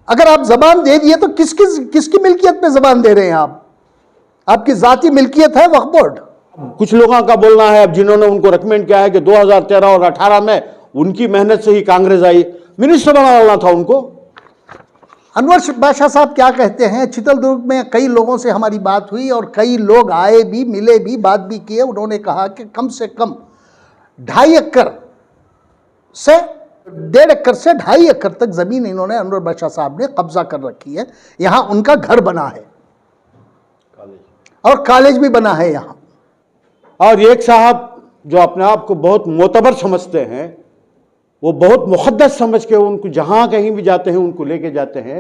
अगर आप जबान दे दिए तो किसकी मिल्कियत पे जबान दे रहे हैं आप? आपकी जाती मिल्कियत है वक्फ बोर्ड। कुछ लोगों का बोलना है, अब जिन्होंने उनको रिकमेंड किया है कि 2013 और 18 में उनकी मेहनत से ही कांग्रेस आई, मिनिस्टर बनाना था उनको। अनवर बादशाह साहब क्या कहते हैं? चितलदुर्ग में कई लोगों से हमारी बात हुई और कई लोग आए भी, मिले भी, बात भी किए। उन्होंने कहा कि कम से कम 2.5 एकड़ से 1.5 एकड़ से 2.5 एकड़ तक जमीन इन्होंने, अनवर बादशाह साहब ने कब्जा कर रखी है। यहां उनका घर बना है और कॉलेज भी बना है यहां। और एक साहब जो अपने आप को बहुत मोतबर समझते हैं, वो बहुत मुक़द्दस समझ के उनको जहां कहीं भी जाते हैं उनको लेके जाते हैं।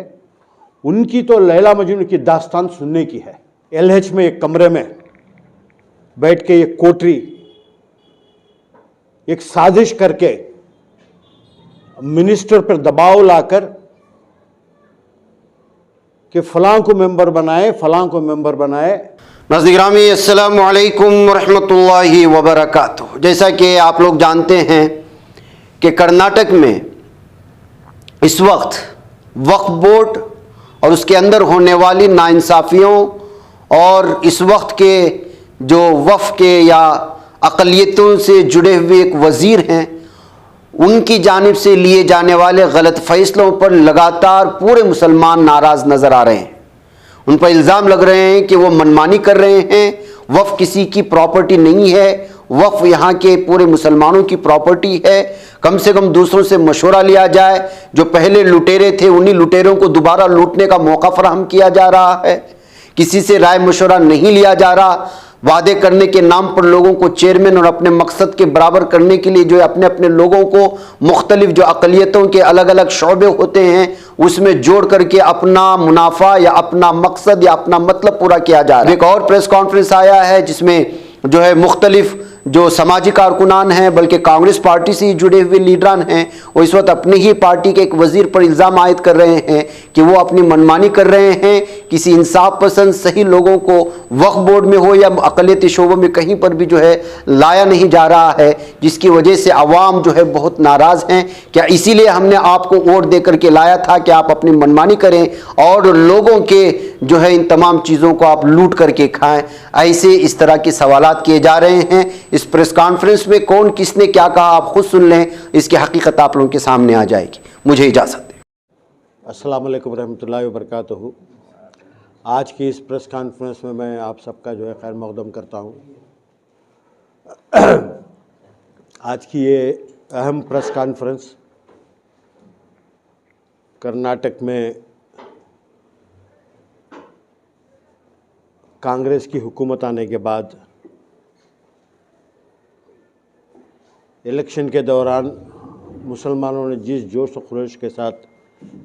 उनकी तो लैला मजनू की दास्तान सुनने की है। LH में एक कमरे में बैठ के एक कोठरी, एक साजिश करके मिनिस्टर पर दबाव लाकर कि फलां को मेंबर बनाए, फलां को मेंबर बनाए। नाज़रीन अस्सलामु अलैकुम वरहमतुल्लाहि वबरकातुहू। जैसा कि आप लोग जानते हैं कि कर्नाटक में इस वक्त वक्फ बोर्ड और उसके अंदर होने वाली नाइंसाफ़ियों और इस वक्त के जो वक्फ के या अक़लियतों से जुड़े हुए एक वज़ीर हैं, उनकी जानिब से लिए जाने वाले गलत फ़ैसलों पर लगातार पूरे मुसलमान नाराज़ नज़र आ रहे हैं। उन पर इल्ज़ाम लग रहे हैं कि वो मनमानी कर रहे हैं। वक्फ किसी की प्रॉपर्टी नहीं है, वक्फ यहाँ के पूरे मुसलमानों की प्रॉपर्टी है। कम से कम दूसरों से मशवरा लिया जाए। जो पहले लुटेरे थे उन्हीं लुटेरों को दोबारा लूटने का मौका फराहम किया जा रहा है। किसी से राय मशवरा नहीं लिया जा रहा। वादे करने के नाम पर लोगों को चेयरमैन और अपने मकसद के बराबर करने के लिए जो अपने अपने लोगों को मुख्तलिफ जो अक़लियतों के अलग अलग शोबे होते हैं उसमें जोड़ करके अपना मुनाफा या अपना मकसद या अपना मतलब पूरा किया जा रहा है। एक और प्रेस कॉन्फ्रेंस आया है जिसमें जो है मुख्तलिफ जो समाजी कारकुनान हैं, बल्कि कांग्रेस पार्टी से ही जुड़े हुए लीडरान हैं, वो इस वक्त अपनी ही पार्टी के एक वजीर पर इल्ज़ाम आयद कर रहे हैं कि वो अपनी मनमानी कर रहे हैं। किसी इंसाफ पसंद सही लोगों को वक्फ बोर्ड में हो या अक़लियती शोबों में कहीं पर भी जो है लाया नहीं जा रहा है, जिसकी वजह से अवाम जो है बहुत नाराज़ हैं। क्या इसीलिए हमने आपको वोट दे करके लाया था कि आप अपनी मनमानी करें और लोगों के जो है इन तमाम चीज़ों को आप लूट करके खाएं? ऐसे इस तरह के सवालात किए जा रहे हैं। इस प्रेस कॉन्फ्रेंस में कौन किसने क्या कहा आप खुद सुन लें, इसकी हकीकत आप लोगों के सामने आ जाएगी। मुझे इजाज़त दें। अस्सलाम वालेकुम रहमतुल्लाहि व बरकातुहू। आज की इस प्रेस कॉन्फ्रेंस में मैं आप सबका जो है खैर मक़दम करता हूँ। आज की ये अहम प्रेस कॉन्फ्रेंस कर्नाटक में कांग्रेस की हुकूमत आने के बाद इलेक्शन के दौरान मुसलमानों ने जिस जोश व खरोश के साथ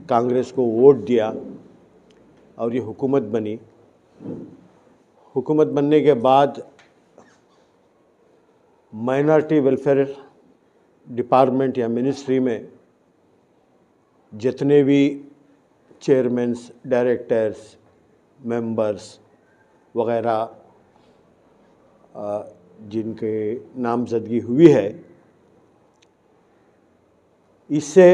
कांग्रेस को वोट दिया और ये हुकूमत बनी। हुकूमत बनने के बाद माइनॉरिटी वेलफेयर डिपार्टमेंट या मिनिस्ट्री में जितने भी चेयरमैन्स, डायरेक्टर्स, मेंबर्स वग़ैरह जिनके नामजदगी हुई है, इससे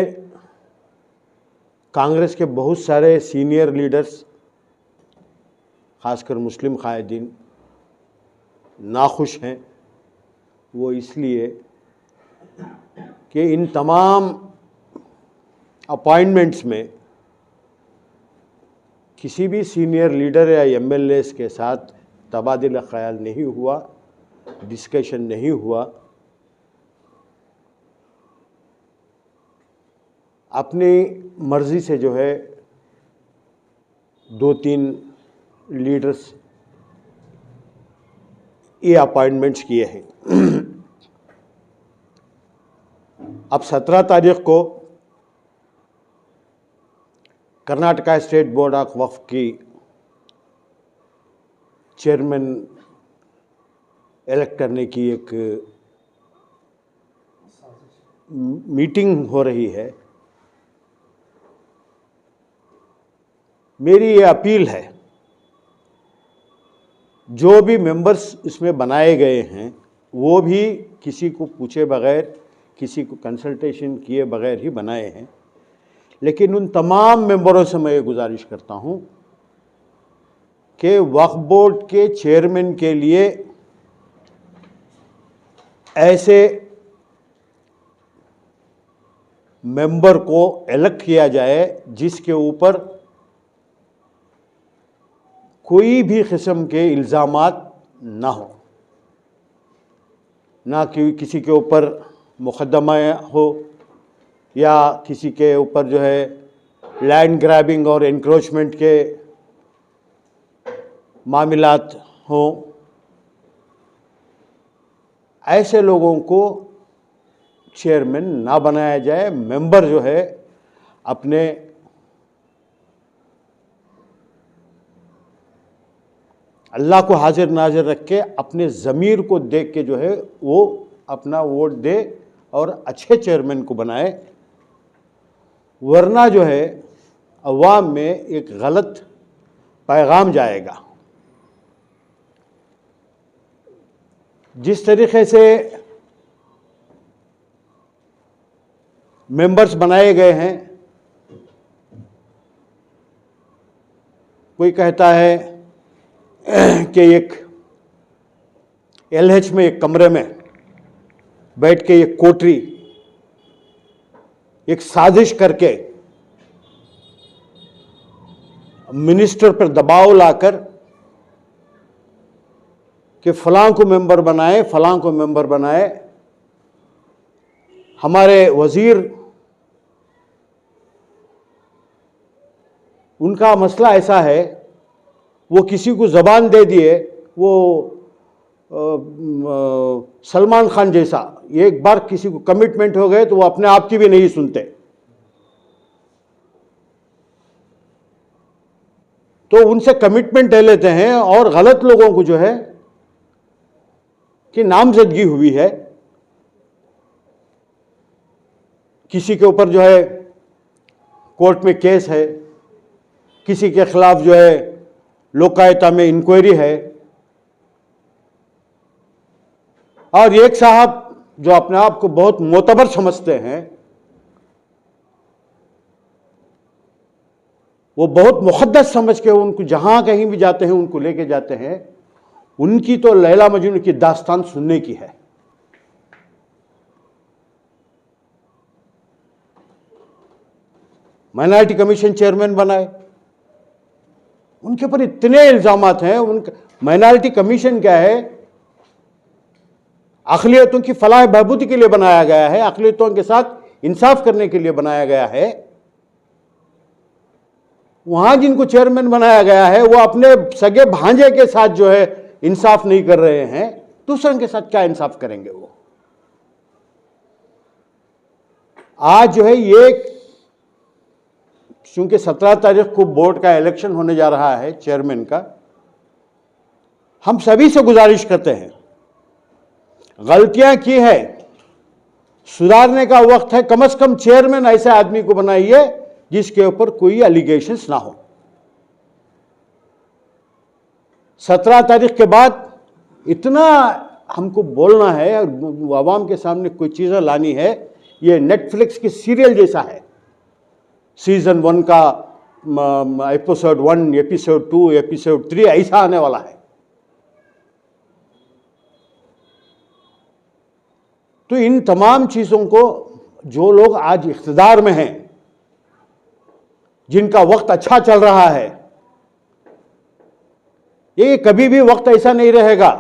कांग्रेस के बहुत सारे सीनियर लीडर्स, ख़ासकर मुस्लिम कायदीन नाखुश हैं। वो इसलिए कि इन तमाम अपॉइंटमेंट्स में किसी भी सीनियर लीडर या MLAs के साथ तबादला ख्याल नहीं हुआ, डिस्कशन नहीं हुआ। अपनी मर्ज़ी से जो है 2-3 लीडर्स ये अपॉइंटमेंट्स किए हैं। अब 17 तारीख को कर्नाटका स्टेट बोर्ड ऑफ वक्फ की चेयरमैन इलेक्ट करने की एक मीटिंग हो रही है। मेरी ये अपील है, जो भी मेंबर्स इसमें बनाए गए हैं वो भी किसी को पूछे बगैर, किसी को कंसल्टेशन किए बगैर ही बनाए हैं। लेकिन उन तमाम मेंबरों से मैं ये गुजारिश करता हूं कि वक्फ बोर्ड के चेयरमैन के लिए ऐसे मेंबर को इलेक्ट किया जाए जिसके ऊपर कोई भी किस्म के इल्ज़ामात ना हो, ना कि किसी के ऊपर मुकदमा हो या किसी के ऊपर जो है लैंड ग्रैबिंग और एनक्रोचमेंट के मामलात हों। ऐसे लोगों को चेयरमैन ना बनाया जाए। मेंबर जो है अपने अल्लाह को हाजिर नाजिर रख के अपने ज़मीर को देख के जो है वो अपना वोट दे और अच्छे चेयरमैन को बनाए, वरना जो है अवाम में एक गलत पैगाम जाएगा। जिस तरीके से मेंबर्स बनाए गए हैं, कोई कहता है कि एक LH में एक कमरे में बैठ के एक कोठरी एक साजिश करके मिनिस्टर पर दबाव लाकर कि फलां को मेंबर बनाए, फलां को मेंबर बनाए। हमारे वजीर, उनका मसला ऐसा है, वो किसी को ज़बान दे दिए, वो सलमान खान जैसा, एक बार किसी को कमिटमेंट हो गए तो वो अपने आप की भी नहीं सुनते। तो उनसे कमिटमेंट ले लेते हैं और गलत लोगों को जो है कि नामजदगी हुई है, किसी के ऊपर जो है कोर्ट में केस है, किसी के खिलाफ जो है लोकायुक्ता में इंक्वायरी है, और एक साहब जो अपने आप को बहुत मोतबर समझते हैं, वो बहुत मुक़द्दस समझ के उनको जहां कहीं भी जाते हैं उनको लेके जाते हैं। उनकी तो लैला मजनू की दास्तान सुनने की है। माइनॉरिटी कमीशन चेयरमैन बनाए, उनके ऊपर इतने इल्जामात हैं। उनका माइनॉरिटी कमीशन क्या है? अक़लियतों की फलाह बहबूदी के लिए बनाया गया है, अक़लियतों के साथ इंसाफ करने के लिए बनाया गया है। वहां जिनको चेयरमैन बनाया गया है वो अपने सगे भांजे के साथ जो है इंसाफ नहीं कर रहे हैं, दूसरों के साथ क्या इंसाफ करेंगे वो? आज जो है ये, क्योंकि 17 तारीख को बोर्ड का इलेक्शन होने जा रहा है चेयरमैन का, हम सभी से गुजारिश करते हैं, गलतियां की है, सुधारने का वक्त है। कम से कम चेयरमैन ऐसे आदमी को बनाइए जिसके ऊपर कोई एलिगेशंस ना हो। 17 तारीख के बाद इतना हमको बोलना है और आवाम के सामने कोई चीज़ें लानी है। ये नेटफ्लिक्स की सीरियल जैसा है, सीजन 1 का एपिसोड 1, एपिसोड 2, एपिसोड 3 ऐसा आने वाला है। तो इन तमाम चीज़ों को जो लोग आज इख्तिदार में हैं, जिनका वक्त अच्छा चल रहा है, ये कभी भी वक्त ऐसा नहीं रहेगा।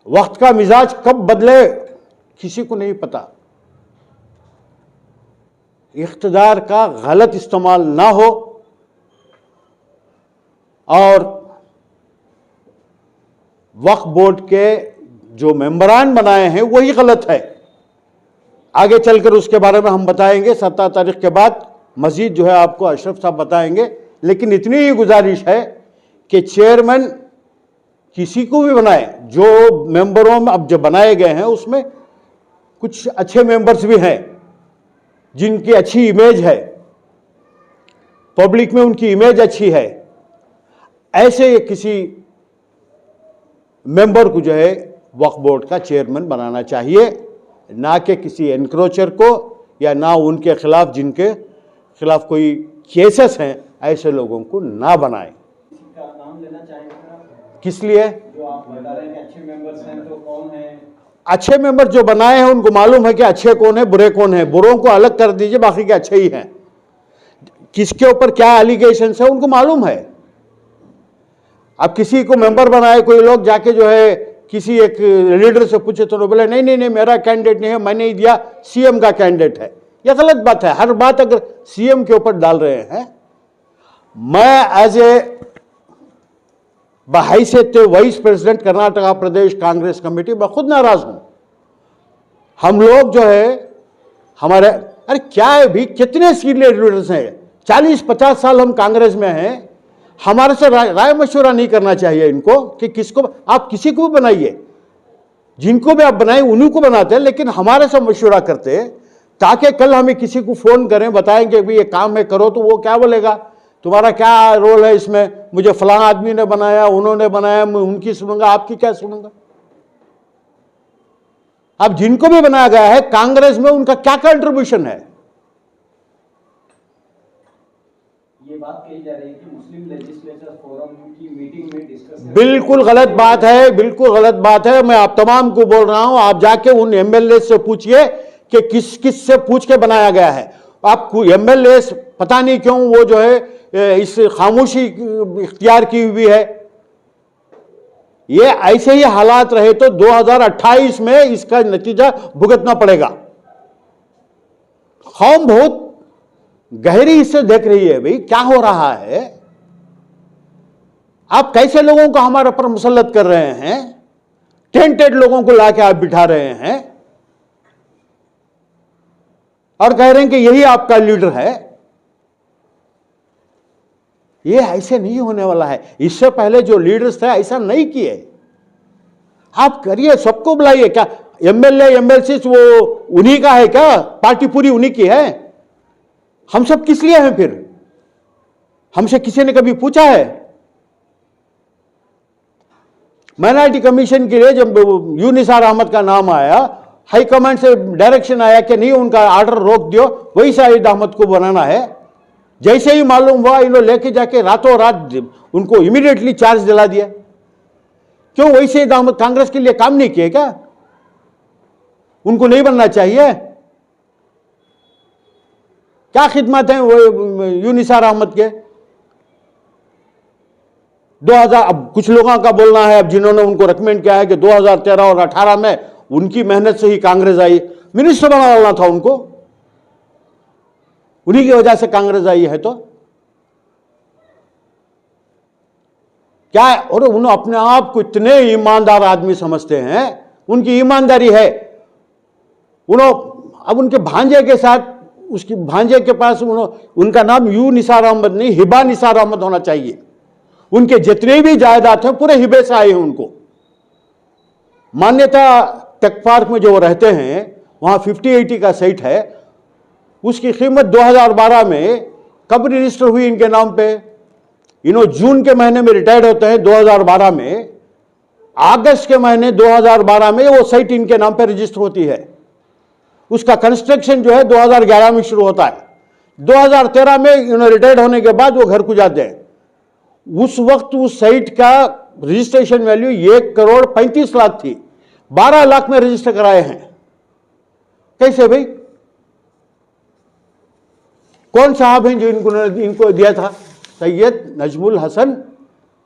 वक्त का मिजाज कब बदले किसी को नहीं पता। इख्तिदार का गलत इस्तेमाल ना हो और वक्फ बोर्ड के जो मेंबरान बनाए हैं वही गलत है। आगे चलकर उसके बारे में हम बताएंगे 17 तारीख के बाद, मजीद जो है आपको अशरफ साहब बताएंगे। लेकिन इतनी ही गुजारिश है कि चेयरमैन किसी को भी बनाए, जो मेंबरों में अब जो बनाए गए हैं उसमें कुछ अच्छे मेंबर्स भी हैं जिनकी अच्छी इमेज है, पब्लिक में उनकी इमेज अच्छी है। ऐसे किसी मेंबर को जो है वक्फ बोर्ड का चेयरमैन बनाना चाहिए, ना कि किसी एनक्रोचर को या ना उनके खिलाफ जिनके खिलाफ कोई केसेस हैं, ऐसे लोगों को ना बनाएं। का नाम लेना चाहेंगे आप? किस लिए? जो आप बता रहे हैं कि अच्छे मेंबर्स हैं, तो कौन है? अच्छे मेंबर जो बनाए हैं उनको मालूम है कि अच्छे कौन है, बुरे कौन है। बुरों को अलग कर दीजिए, बाकी के अच्छे ही हैं। किसके ऊपर क्या एलिगेशन है उनको मालूम है। अब किसी को मेंबर बनाए कोई लोग, जाके जो है किसी एक लीडर से पूछे तो बोले नहीं नहीं नहीं मेरा कैंडिडेट नहीं है, मैंने ही दिया, सीएम का कैंडिडेट है। यह गलत बात है। हर बात अगर सीएम के ऊपर डाल रहे हैं, मैं एज ए बहैसियत vice president Karnataka Pradesh Congress committee मैं खुद नाराज हूं। हम लोग जो है हमारे, अरे क्या है भी, कितने सीनियर लीडर्स हैं, 40-50 साल हम कांग्रेस में हैं। हमारे से राय मशवरा नहीं करना चाहिए इनको कि किसको, आप किसी को भी बनाइए, जिनको भी आप बनाए उन्हीं को बनाते हैं, लेकिन हमारे से मशवरा करते हैं ताकि कल हमें किसी को फोन करें, बताएंगे भी ये काम है करो, तो वो क्या बोलेगा, तुम्हारा क्या रोल है इसमें, मुझे फलाना आदमी ने बनाया, उन्होंने बनाया, मैं उनकी सुनूंगा, आपकी क्या सुनूंगा। अब जिनको भी बनाया गया है कांग्रेस में, उनका क्या कंट्रीब्यूशन है। ये बात कही जा रही है कि मुस्लिम लेजिस्लेचर फोरम की मीटिंग में डिस्कस, बिल्कुल गलत बात है, बिल्कुल गलत बात है। मैं आप तमाम को बोल रहा हूं, आप जाके उन एमएलए से पूछिए कि किस किस से पूछ के बनाया गया है। आपको एमएलए पता नहीं क्यों वो जो है इस खामोशी इख्तियार की हुई है। ये ऐसे ही हालात रहे तो 2028 में इसका नतीजा भुगतना पड़ेगा। कौम बहुत गहरी इससे देख रही है भाई क्या हो रहा है। आप कैसे लोगों को हमारे ऊपर मुसल्लत कर रहे हैं, टेंटेड लोगों को लाके आप बिठा रहे हैं और कह रहे हैं कि यही आपका लीडर है। ये ऐसे नहीं होने वाला है। इससे पहले जो लीडर्स थे ऐसा नहीं किए। आप करिए, सबको बुलाइए। क्या एमएलए एमएलसी वो उन्हीं का है क्या, पार्टी पूरी उन्हीं की है। हम सब किस लिए हैं फिर? हमसे किसी ने कभी पूछा है? माइनॉरिटी कमीशन के लिए जब यू निसार अहमद का नाम आया, हाईकमांड से डायरेक्शन आया कि नहीं उनका ऑर्डर रोक दियो, वही शाहिद अहमद को बनाना है। जैसे ही मालूम हुआ इन लोग लेके जाके रातों रात उनको इमीडिएटली चार्ज दिला दिया। क्यों? वही शाहिद अहमद कांग्रेस के लिए काम नहीं किए क्या? उनको नहीं बनना चाहिए? क्या खिदमत है वो यू निसार अहमद के? 2000, अब कुछ लोगों का बोलना है, अब जिन्होंने उनको रिकमेंड किया है कि 2013 और 18 में उनकी मेहनत से ही कांग्रेस आई, मिनिस्टर बनाना था उनको, उन्हीं की वजह से कांग्रेस आई है। तो क्या है? और उन्होंने अपने आप को इतने ईमानदार आदमी समझते हैं, उनकी ईमानदारी है। अब उनके भांजे के साथ, उसकी भांजे के पास उनका नाम यू निसार अहमद नहीं, हिबा निसार अहमद होना चाहिए। उनके जितने भी जायदाद हैं पूरे हिबे से आए हैं उनको। मान्यता टेक पार्क में जो रहते हैं वहां 50-80 का साइट है, उसकी कीमत 2012 में कब रजिस्टर हुई इनके नाम पे? जून के महीने में रिटायर्ड होते हैं 2012 में, अगस्त के महीने 2012 में वो साइट इनके नाम पे रजिस्टर होती है। उसका कंस्ट्रक्शन जो है 2011 में शुरू होता है। 2013 में रिटायर्ड होने के बाद वो घर को जाते हैं। उस वक्त उस साइट का रजिस्ट्रेशन वैल्यू 1,35,00,000 थी, 12 लाख में रजिस्टर कराए हैं। कैसे भाई? कौन साहब हैं जो इनको दिया था? सैयद नजमुल हसन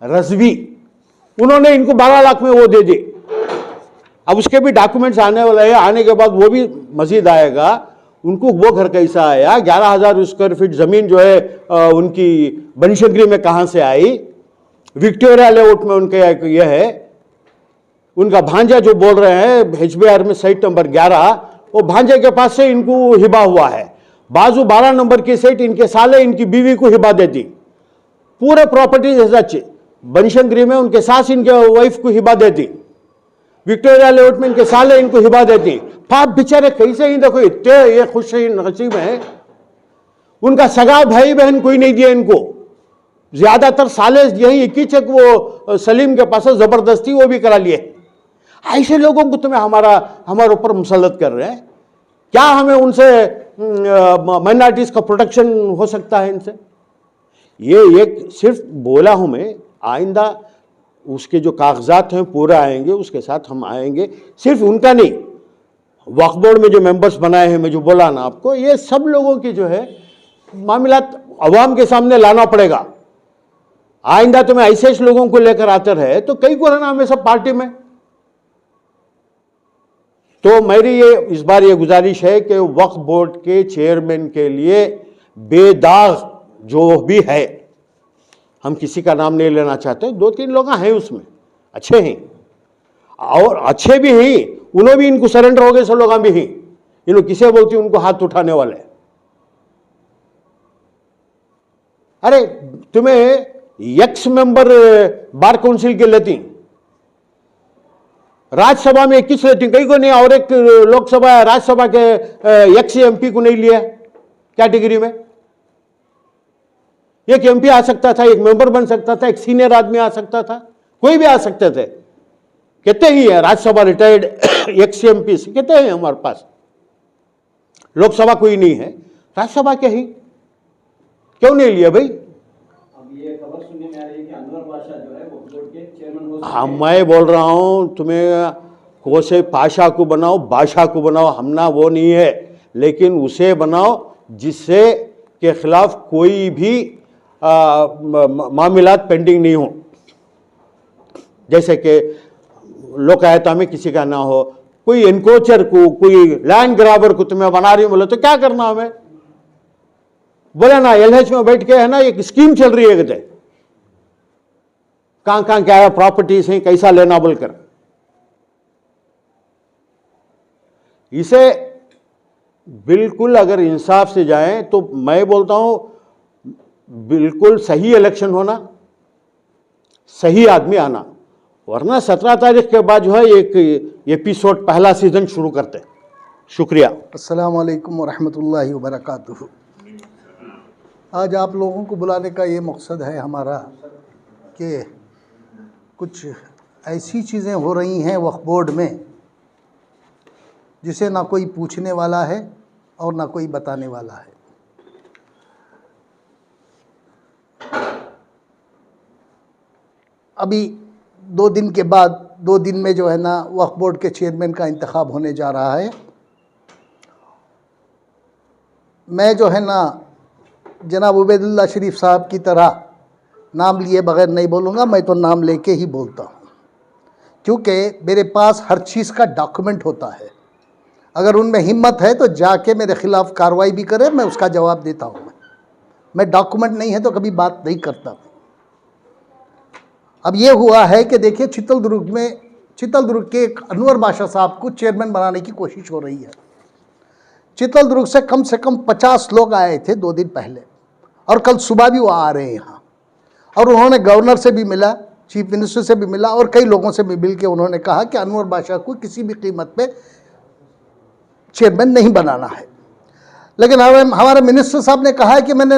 रजवी, उन्होंने इनको 12 लाख में वो दे दी। अब उसके भी डॉक्यूमेंट्स आने वाले हैं, आने के बाद वो भी मजीद आएगा। उनको वो घर कैसा आया, 11,000 स्क्वायर फीट जमीन जो है उनकी बनशंकरी में कहां से आई, विक्टोरिया लेआउट में उनके यह है। उनका भांजा जो बोल रहे हैं HBR में साइट नंबर 11, वो भांजे के पास से इनको हिबा हुआ है। बाजू 12 नंबर की साइट इनके साले इनकी बीवी को हिबा देती। पूरे प्रॉपर्टी सच बनशंकरी में उनके सास इनके वाइफ को हिबा देती, विक्टोरिया लेआउट में इनके साले इनको हिबा देती। पाप बेचारे कैसे ही देखो इतने ये खुश नसीब है, उनका सगा भाई बहन कोई नहीं दिया इनको। ज्यादातर साले यही 21 वो सलीम के पास जबरदस्ती वो भी करा लिए। ऐसे लोगों को तुम्हें हमारे ऊपर मुसल्लत कर रहे हैं क्या? हमें उनसे माइनॉरिटीज़ का प्रोटेक्शन हो सकता है इनसे। ये एक सिर्फ बोला हूँ मैं, आइंदा उसके जो कागजात हैं पूरा आएंगे, उसके साथ हम आएंगे। सिर्फ उनका नहीं, वक्फ बोर्ड में जो मेंबर्स बनाए हैं, मैं जो बोला ना आपको, ये सब लोगों की जो है मामलात अवाम के सामने लाना पड़ेगा। आइंदा तुम्हें ऐसे लोगों को लेकर आते रहे तो कई को रहना हमें सब पार्टी में। तो मेरी ये इस बार ये गुजारिश है कि वक्फ बोर्ड के चेयरमैन के लिए बेदाग जो भी है, हम किसी का नाम नहीं लेना चाहते, 2-3 लोग हैं उसमें अच्छे हैं, और अच्छे भी हैं, उन्होंने भी इनको सरेंडर हो गए, सब लोग भी हैं, इन लोग किसे बोलती उनको हाथ उठाने वाले। अरे तुम्हें एक्स मेंबर बार काउंसिल के लेती, राज्यसभा में किस लेती, कई को नहीं, और एक लोकसभा राज्यसभा के एक्स एमपी को नहीं लिया कैटेगरी में। एक एमपी आ सकता था, एक मेंबर बन सकता था, एक सीनियर आदमी आ सकता था, कोई भी आ सकते थे। कितने ही है राज्यसभा रिटायर्ड एक्स एमपी कितने हैं हमारे पास। लोकसभा कोई नहीं है, राज्यसभा के ही क्यों नहीं लिया भाई। अब ये खबर सुनने में आ रही है कि अनवर बादशाह जो है वक्फ बोर्ड के चेयरमैन हो सकते हाँ, हैं। मैं बोल रहा हूं तुम्हें, कोसे पाशा को बनाओ, बादशाह को बनाओ, हमना वो नहीं है, लेकिन उसे बनाओ जिससे के खिलाफ कोई भी मामलात पेंडिंग नहीं हो। जैसे कि लोकायता में किसी का ना हो, कोई एनकोचर को, कोई लैंड ग्राबर को तुम्हें बना रही हो बोले तो क्या करना हमें, बोले ना एलएच में बैठ के है ना, एक स्कीम चल रही है कहते कहां क्या प्रॉपर्टीज हैं, कैसा लेना बोलकर। इसे बिल्कुल अगर इंसाफ से जाएं तो मैं बोलता हूं बिल्कुल सही इलेक्शन होना, सही आदमी आना, वरना 17 तारीख के बाद जो है एक एपिसोड पहला सीजन शुरू करते। शुक्रिया। अस्सलाम वालेकुम वरहमतुल्लाहि वबरकातुहू। आज आप लोगों को बुलाने का ये मकसद है हमारा कि कुछ ऐसी चीज़ें हो रही हैं वक्फ बोर्ड में जिसे ना कोई पूछने वाला है और ना कोई बताने वाला है। अभी 2 दिन के बाद 2 दिन में जो है ना वक्फ बोर्ड के चेयरमैन का इंतखाब होने जा रहा है। मैं जो है ना जनाब उबैदुल्लाह शरीफ साहब की तरह नाम लिए बगैर नहीं बोलूँगा, मैं तो नाम लेके ही बोलता हूँ, क्योंकि मेरे पास हर चीज़ का डॉक्यूमेंट होता है। अगर उनमें हिम्मत है तो जाके मेरे ख़िलाफ़ कार्रवाई भी करे, मैं उसका जवाब देता हूँ। मैं डॉक्यूमेंट नहीं है तो कभी बात नहीं करता। अब ये हुआ है कि देखिए चितलदुर्ग के एक अनवर बादशाह साहब को चेयरमैन बनाने की कोशिश हो रही है। चितलदुर्ग से कम 50 लोग आए थे 2 दिन पहले, और कल सुबह भी वो आ रहे हैं यहाँ, और उन्होंने गवर्नर से भी मिला, चीफ मिनिस्टर से भी मिला, और कई लोगों से भी मिल के उन्होंने कहा कि अनवर बादशाह को किसी भी कीमत पे चेयरमैन नहीं बनाना है। लेकिन हमारे मिनिस्टर साहब ने कहा है कि मैंने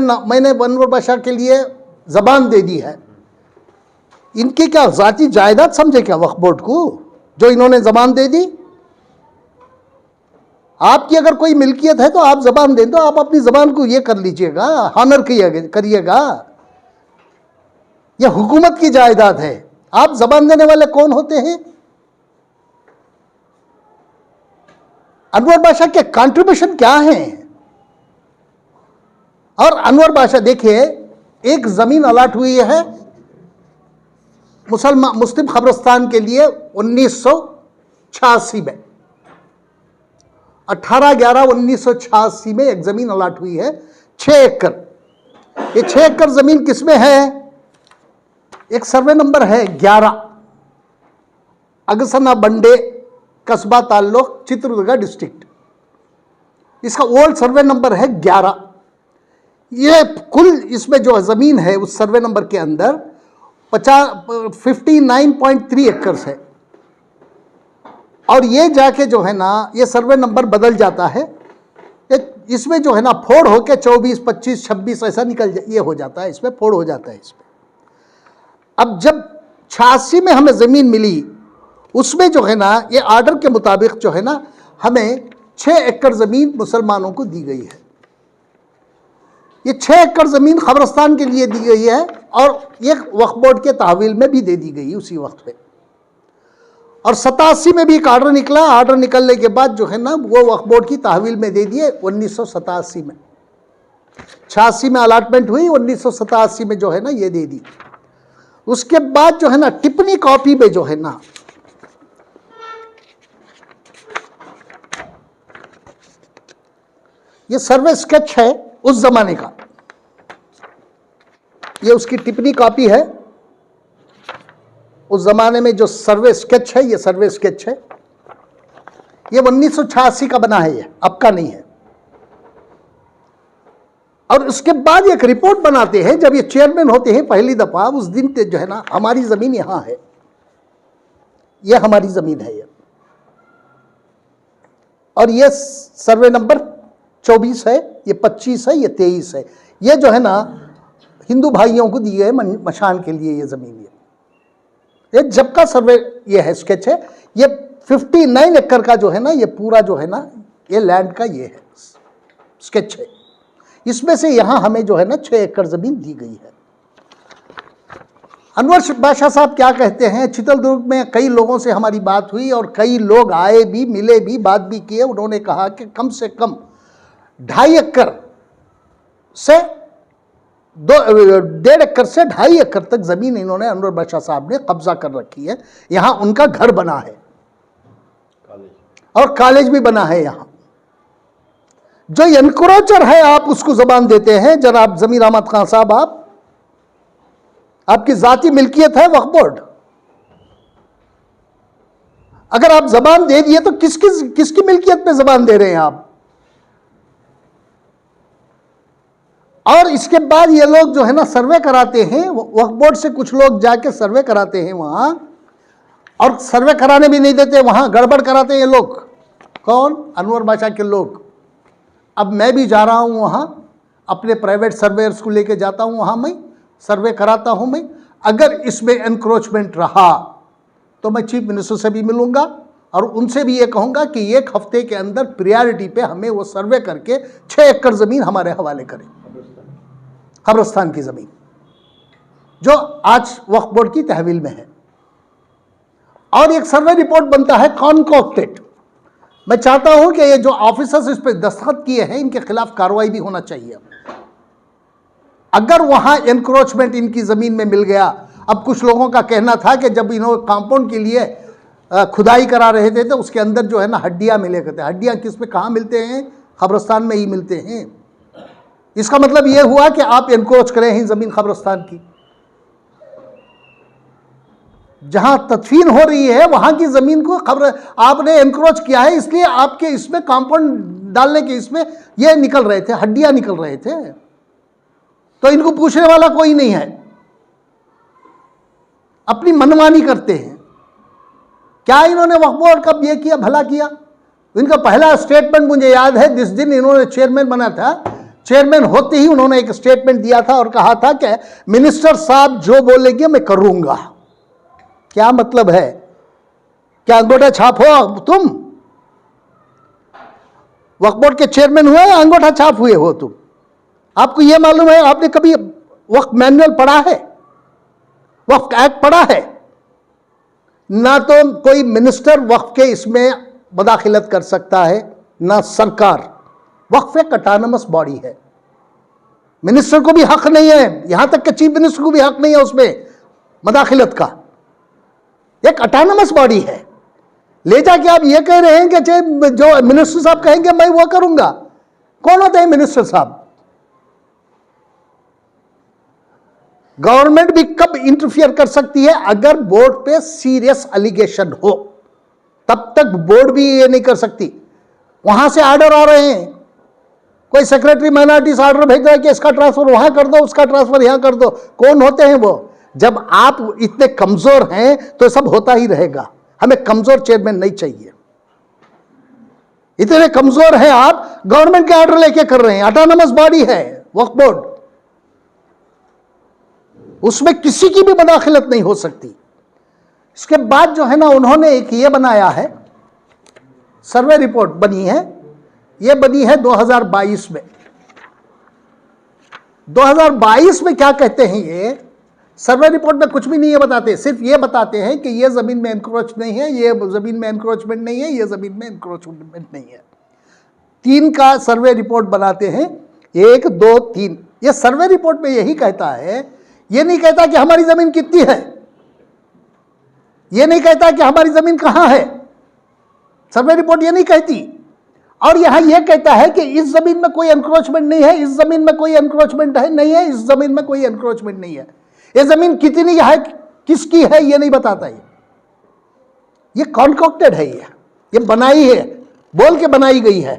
अनवर बादशाह के लिए ज़बान दे दी है। इनकी क्या ज़ाती जायदाद समझे क्या वक्फ बोर्ड को, जो इन्होंने ज़बान दे दी? आपकी अगर कोई मिल्कियत है तो आप ज़बान दे दो, आप अपनी ज़बान को ये कर लीजिएगा, हॉनर करिएगा। यह हुकूमत की जायदाद है। आप ज़बान देने वाले कौन होते हैं? अनवर बादशाह के कंट्रीब्यूशन क्या हैं? और अनवर बादशाह देखिए, एक ज़मीन अलाट हुई है मुस्लिम खबरस्तान के लिए 1986 में, 18/11/1986 में एक ज़मीन अलाट हुई है 6 एकड़। ये 6 एकड़ ज़मीन किसमें है? एक सर्वे नंबर है 11, अगसना बंडे, कस्बा ताल्लुक, चित्रदुर्ग डिस्ट्रिक्ट। इसका ओल्ड सर्वे नंबर है 11। ये कुल इसमें जो ज़मीन है उस सर्वे नंबर के अंदर 59.3 एकड़ है। और ये जाके जो है ना, ये सर्वे नंबर बदल जाता है, इसमें जो है ना फोड़ होके 24, 25, 26 ऐसा ये हो जाता है, इसमें फोड़ हो जाता है इसमें। अब जब 86 में हमें ज़मीन मिली, उसमें जो है ना ये आर्डर के मुताबिक जो है ना हमें 6 एकड़ ज़मीन मुसलमानों को दी गई है। ये 6 एकड़ ज़मीन कब्रिस्तान के लिए दी गई है और ये वक्फ बोर्ड के तहवील में भी दे दी गई उसी वक्त पे। और 87 में भी एक आर्डर निकला। आर्डर निकलने के बाद जो है ना वो वक्फ बोर्ड की तहवील में दे दिए 1987 में। 86 में अलाटमेंट हुई, 1987 में जो है ना ये दे दी। उसके बाद जो है ना टिप्पणी कॉपी में जो है ना ये सर्वे स्केच है उस जमाने का, ये उसकी टिप्पणी कॉपी है। उस जमाने में जो सर्वे स्केच है, ये सर्वे स्केच है, ये 1986 का बना है, ये अब का नहीं है। और उसके बाद एक रिपोर्ट बनाते हैं, जब ये चेयरमैन होते हैं पहली दफा, उस दिन पे जो है ना हमारी जमीन यहां है, ये हमारी जमीन है ये, और ये सर्वे नंबर 24 है, ये 25 है, ये 23 है। ये जो है ना हिंदू भाइयों को दी गए मशान के लिए ये जमीन, ये जब का सर्वे ये है, स्केच है। ये 59 एकड़ का जो है ना ये पूरा जो है ना ये लैंड का ये है स्केच है। इसमें से यहां हमें जो है ना 6 एकड़ जमीन दी गई है। अनवर बादशाह साहब क्या कहते हैं, चितलदुर्ग में कई लोगों से हमारी बात हुई और कई लोग आए भी, मिले भी, बात भी किए। उन्होंने कहा कि कम से कम 2.5 एकड़ से 1.5 एकड़ से 2.5 एकड़ तक जमीन इन्होंने अनवर बादशाह साहब ने कब्जा कर रखी है। यहां उनका घर बना है और कॉलेज भी बना है। यहां जो एनक्रोचर है आप उसको जबान देते हैं। जनाब जमीर अहमद खान साहब, आपकी जाती मिल्कियत है वक्फ बोर्ड, अगर आप जबान दे दिए तो किसकी मिल्कियत पे जबान दे रहे हैं आप? और इसके बाद ये लोग जो है ना सर्वे कराते हैं, वक्फ बोर्ड से कुछ लोग जाके सर्वे कराते हैं वहां, और सर्वे कराने भी नहीं देते, वहां गड़बड़ कराते हैं ये लोग। कौन? अनवर बादशाह के लोग। अब मैं भी जा रहा हूं वहां, अपने प्राइवेट सर्वेयर्स को लेके जाता हूं वहां, मैं सर्वे कराता हूं। मैं अगर इसमें एनक्रोचमेंट रहा तो मैं चीफ मिनिस्टर से भी मिलूंगा और उनसे भी ये कहूंगा कि 1 हफ्ते के अंदर प्रियॉरिटी पे हमें वो सर्वे करके 6 एकड़ जमीन हमारे हवाले करें, कब्रिस्तान की जमीन जो आज वक्फ बोर्ड की तहवील में है। और एक सर्वे रिपोर्ट बनता है कॉन्कॉक्टेड। मैं चाहता हूं कि ये जो ऑफिसर्स इस पर दस्तखत किए हैं इनके खिलाफ कार्रवाई भी होना चाहिए। अगर वहां एनक्रोचमेंट इनकी जमीन में मिल गया, अब कुछ लोगों का कहना था कि जब इन्होंने कंपाउंड के लिए खुदाई करा रहे थे तो उसके अंदर जो है ना हड्डियां मिले करते। हड्डियां किस में कहां मिलते हैं? कब्रिस्तान में ही मिलते हैं। इसका मतलब यह हुआ कि आप एनक्रोच करें ही जमीन कब्रिस्तान की। जहां तदफीन हो रही है वहां की जमीन को आपने एनक्रोच किया है, इसलिए आपके इसमें कंपाउंड डालने के इसमें ये निकल रहे थे, हड्डियां निकल रहे थे। तो इनको पूछने वाला कोई नहीं है, अपनी मनमानी करते हैं। क्या इन्होंने वक्फ बोर्ड कब ये किया, भला किया? इनका पहला स्टेटमेंट मुझे याद है, जिस दिन इन्होंने चेयरमैन बना था, चेयरमैन होते ही उन्होंने एक स्टेटमेंट दिया था और कहा था कि मिनिस्टर साहब जो बोलेंगे मैं करूंगा। क्या मतलब है? क्या अंगूठा छाप हो तुम? वक्फ बोर्ड के चेयरमैन हुए या अंगूठा छाप हुए हो तुम? आपको यह मालूम है? आपने कभी वक्फ मैनुअल पढ़ा है, वक्फ एक्ट पढ़ा है? ना तो कोई मिनिस्टर वक्फ के इसमें मुदाखिलत कर सकता है, ना सरकार। वक्फ एक ऑटोनमस बॉडी है, मिनिस्टर को भी हक नहीं है, यहां तक कि चीफ मिनिस्टर को भी हक नहीं है उसमें मुदाखिलत का। एक ऑटोनमस बॉडी है। ले जाके आप ये कह रहे हैं कि जो मिनिस्टर साहब कहेंगे मैं वो करूंगा। कौन होते हैं मिनिस्टर साहब? गवर्नमेंट भी कब इंटरफियर कर सकती है? अगर बोर्ड पे सीरियस एलिगेशन हो, तब तक बोर्ड भी ये नहीं कर सकती। वहां से ऑर्डर आ रहे हैं, कोई सेक्रेटरी माइनॉरिटीज ऑर्डर भेज रहा है कि इसका ट्रांसफर वहां कर दो, उसका ट्रांसफर यहां कर दो। कौन होते हैं वो? जब आप इतने कमजोर हैं तो सब होता ही रहेगा। हमें कमजोर चेयरमैन नहीं चाहिए। इतने कमजोर हैं आप, गवर्नमेंट के ऑर्डर लेके कर रहे हैं। ऑटोनमस बॉडी है वक्फ बोर्ड, उसमें किसी की भी मुदाखिलत नहीं हो सकती। इसके बाद जो है ना उन्होंने एक ये बनाया है, सर्वे रिपोर्ट बनी है ये बनी है 2022 में। 2022 में क्या कहते हैं ये सर्वे रिपोर्ट में कुछ भी नहीं ये बताते, सिर्फ ये बताते हैं कि ये ज़मीन में एनक्रोच नहीं है, ये ज़मीन में एनक्रोचमेंट नहीं है, ये ज़मीन में एनक्रोचमेंट नहीं है। 3 का सर्वे रिपोर्ट बनाते हैं, 1 2 3। ये सर्वे रिपोर्ट में यही कहता है, ये नहीं कहता कि हमारी ज़मीन कितनी है, ये नहीं कहता कि हमारी ज़मीन कहाँ है, सर्वे रिपोर्ट ये नहीं कहती। और यहाँ यह कहता है कि इस ज़मीन में कोई एनक्रोचमेंट नहीं है, इस ज़मीन में कोई एनक्रोचमेंट है नहीं है, इस ज़मीन में कोई एनक्रोचमेंट नहीं है। ये ज़मीन कितनी है, किसकी है, ये नहीं बताता। ये कॉन्कॉक्टेड है, ये बनाई है, बोल के बनाई गई है।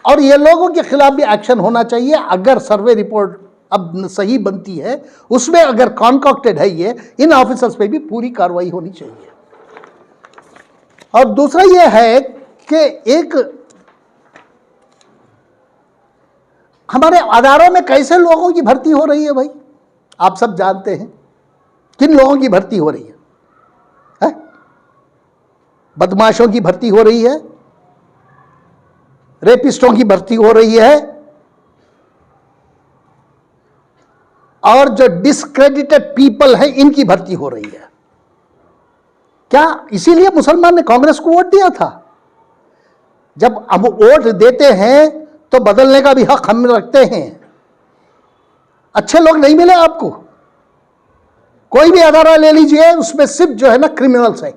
और ये लोगों के खिलाफ भी एक्शन होना चाहिए। अगर सर्वे रिपोर्ट अब सही बनती है, उसमें अगर कॉन्कॉक्टेड है ये, इन ऑफिसर्स पे भी पूरी कार्रवाई होनी चाहिए। और दूसरा ये है कि एक हमारे अदारों में कैसे लोगों की भर्ती हो रही है भाई, आप सब जानते हैं किन लोगों की भर्ती हो रही है? बदमाशों की भर्ती हो रही है, रेपिस्टों की भर्ती हो रही है, और जो डिस्क्रेडिटेड पीपल हैं इनकी भर्ती हो रही है। क्या इसीलिए मुसलमान ने कांग्रेस को वोट दिया था? जब हम वोट देते हैं तो बदलने का भी हक हम रखते हैं। अच्छे लोग नहीं मिले आपको, कोई भी अदारा ले लीजिए, उसमें सिर्फ जो है ना क्रिमिनल्स है।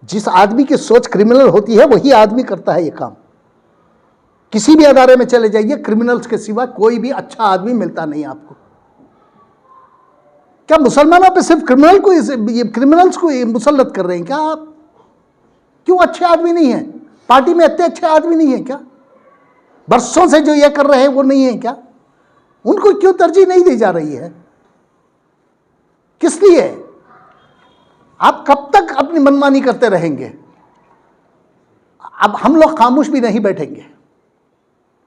जिस आदमी की सोच क्रिमिनल होती है वही आदमी करता है ये काम। किसी भी अदारे में चले जाइए, क्रिमिनल्स के सिवा कोई भी अच्छा आदमी मिलता नहीं आपको। क्या मुसलमानों पे सिर्फ क्रिमिनल्स को मुसल्लत कर रहे हैं क्या आप? क्यों अच्छे आदमी नहीं है? पार्टी में इतने अच्छे आदमी नहीं है क्या? बरसों से जो ये कर रहे हैं वो नहीं है क्या? उनको क्यों तरजीह नहीं दी जा रही है? किस लिए? आप कब तक अपनी मनमानी करते रहेंगे? अब हम लोग खामोश भी नहीं बैठेंगे।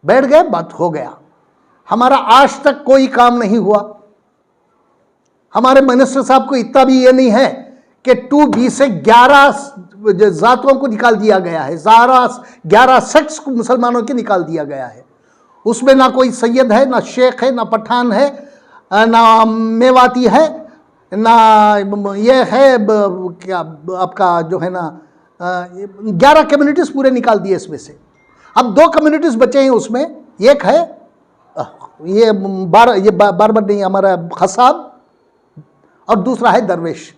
बैठ गए, बात हो गया। हमारा आज तक कोई काम नहीं हुआ। हमारे मिनिस्टर साहब को इतना भी ये नहीं है कि 2B से 11 जातों को निकाल दिया गया है, 11 सेक्ट्स को मुसलमानों के निकाल दिया गया है। उसमें ना कोई सैयद है, ना शेख है, ना पठान है, ना मेवाती है, ना ये है क्या आपका जो है ना 11 कम्युनिटीज़ पूरे निकाल दिए इसमें से। अब 2 कम्युनिटीज़ बचे हैं उसमें, एक है ये बारबर नहीं, हमारा खसाब, और दूसरा है दरवेश।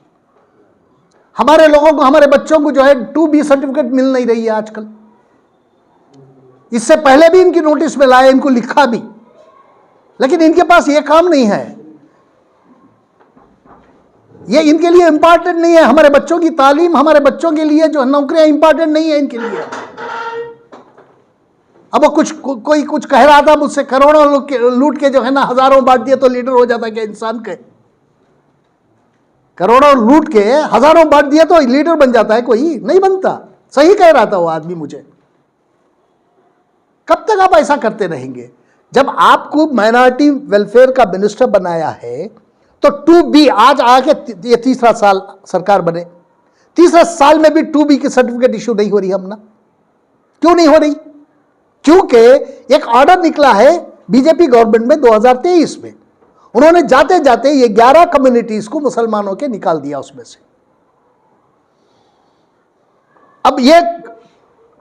हमारे लोगों को, हमारे बच्चों को जो है 2B सर्टिफिकेट मिल नहीं रही है आजकल। इससे पहले भी इनकी नोटिस में लाए, इनको लिखा भी, लेकिन इनके पास ये काम नहीं है। ये इनके लिए इंपॉर्टेंट नहीं है। हमारे बच्चों की तालीम, हमारे बच्चों के लिए जो नौकरियां इंपॉर्टेंट नहीं है इनके लिए। अब वो कोई कुछ कह रहा था मुझसे, करोड़ों लूट के जो है ना हजारों बांट दिए तो लीडर हो जाता क्या इंसान के? करोड़ों लूट के हजारों बांट दिया तो लीडर बन जाता है? कोई नहीं बनता। सही कह रहा था वो आदमी मुझे। कब तक आप ऐसा करते रहेंगे? जब आपको माइनॉरिटी वेलफेयर का मिनिस्टर बनाया है तो 2B, आज आके ये 3रा साल सरकार बने, 3रे साल में भी 2B की सर्टिफिकेट इशू नहीं हो रही। हम ना क्यों नहीं हो रही? क्योंकि एक ऑर्डर निकला है बीजेपी गवर्नमेंट में 2023 में। उन्होंने जाते जाते ये 11 कम्युनिटीज को मुसलमानों के निकाल दिया उसमें से। अब ये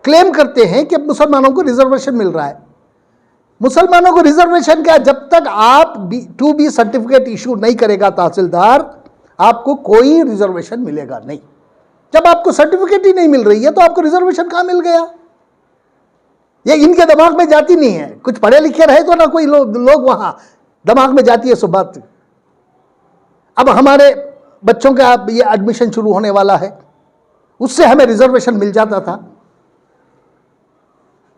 क्लेम करते हैं कि मुसलमानों को रिजर्वेशन मिल रहा है। मुसलमानों को रिजर्वेशन क्या? जब तक आप 2B सर्टिफिकेट इशू नहीं करेगा तहसीलदार, आपको कोई रिजर्वेशन मिलेगा नहीं। जब आपको सर्टिफिकेट ही नहीं मिल रही है तो आपको रिजर्वेशन कहां मिल गया? ये इनके दिमाग में जाती नहीं है। कुछ पढ़े लिखे रहे तो ना कोई लोग वहां दिमाग में जाती है सब बात। अब हमारे बच्चों का ये एडमिशन शुरू होने वाला है, उससे हमें रिजर्वेशन मिल जाता था।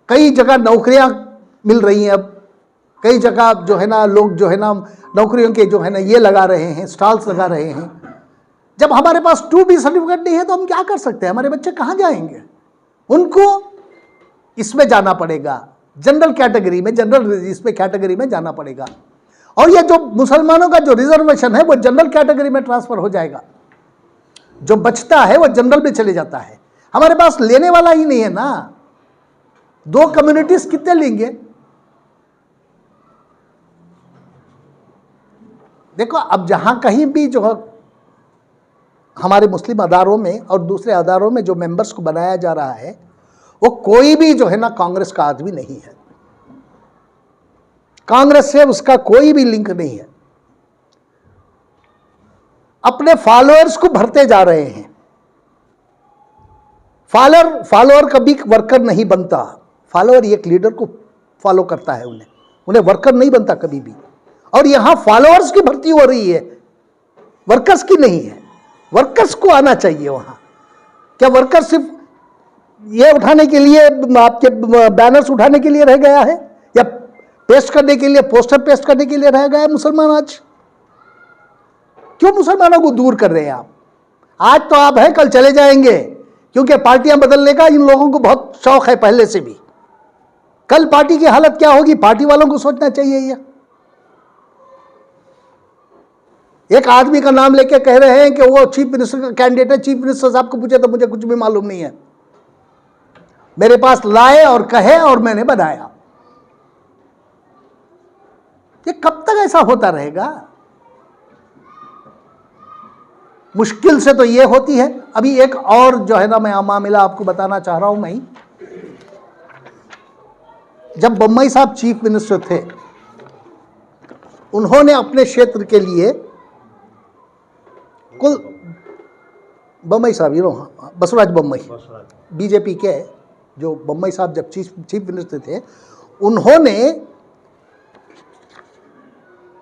कई जगह नौकरियां मिल रही हैं। अब कई जगह जो है ना लोग जो है ना नौकरियों के जो है ना ये लगा रहे हैं, स्टॉल्स लगा रहे हैं। जब हमारे पास 2B सर्टिफिकेट नहीं है तो हम क्या कर सकते हैं? हमारे बच्चे कहाँ जाएंगे? उनको इसमें जाना पड़ेगा, जनरल कैटेगरी में, जनरल इसमें कैटेगरी में जाना पड़ेगा। और ये जो मुसलमानों का जो रिजर्वेशन है वो जनरल कैटेगरी में ट्रांसफर हो जाएगा। जो बचता है वो जनरल में चले जाता है। हमारे पास लेने वाला ही नहीं है ना। दो कम्युनिटीज कितने लेंगे? देखो, अब जहां कहीं भी जो हमारे मुस्लिम अदारों में और दूसरे अदारों में जो मेंबर्स को बनाया जा रहा है, वो कोई भी जो है ना कांग्रेस का आदमी नहीं है। कांग्रेस से उसका कोई भी लिंक नहीं है। अपने फॉलोअर्स को भरते जा रहे हैं। फॉलोअर कभी वर्कर नहीं बनता। फॉलोअर एक लीडर को फॉलो करता है, उन्हें वर्कर नहीं बनता कभी भी। और यहां फॉलोअर्स की भर्ती हो रही है, वर्कर्स की नहीं है। वर्कर्स को आना चाहिए वहां। क्या वर्कर सिर्फ ये उठाने के लिए, आपके बैनर्स उठाने के लिए रह गया है, या पेस्ट करने के लिए, पोस्टर पेस्ट करने के लिए रह गया है मुसलमान? आज क्यों मुसलमानों को दूर कर रहे हैं आप? आज तो आप हैं, कल चले जाएंगे, क्योंकि पार्टियां बदलने का इन लोगों को बहुत शौक है पहले से भी। कल पार्टी की हालत क्या होगी, पार्टी वालों को सोचना चाहिए। ये एक आदमी का नाम लेके कह रहे हैं कि वो चीफ मिनिस्टर का कैंडिडेट है। चीफ मिनिस्टर साहब को पूछे तो मुझे कुछ भी मालूम नहीं है। मेरे पास लाए और कहे और मैंने बनाया। ये कब तक ऐसा होता रहेगा? मुश्किल से तो ये होती है। अभी एक और जो है ना मैं मामला आपको बताना चाह रहा हूं। मैं जब बम्बई साहब चीफ मिनिस्टर थे, उन्होंने अपने क्षेत्र के लिए कुल बम्बई साहब, बसवराज बम्बई, बीजेपी के जो बम्बई साहब जब चीफ मिनिस्टर थे, उन्होंने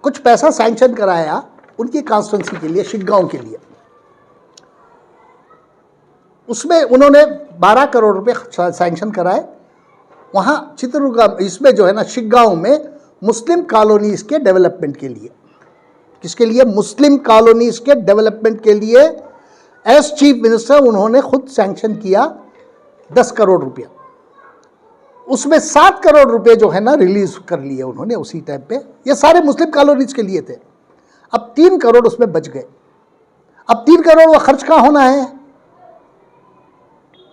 कुछ पैसा सैंक्शन कराया उनकी कॉन्स्टिट्यूंसी के लिए, शिग्गांव के लिए। उसमें उन्होंने 12 करोड़ रुपए सैंक्शन कराए। वहाँ चित्रदुर्ग इसमें जो है ना शिग्गांव में मुस्लिम कॉलोनीज के डेवलपमेंट के लिए, किसके लिए? मुस्लिम कॉलोनीज के डेवलपमेंट के लिए एज चीफ मिनिस्टर उन्होंने खुद सैंक्शन किया 10 करोड़ रुपया। उसमें 7 करोड़ रुपए जो है ना रिलीज कर लिए उन्होंने उसी टाइम पे। ये सारे मुस्लिम कॉलोनीज के लिए थे। अब 3 करोड़ उसमें बच गए। अब 3 करोड़ वो खर्च कहाँ होना है?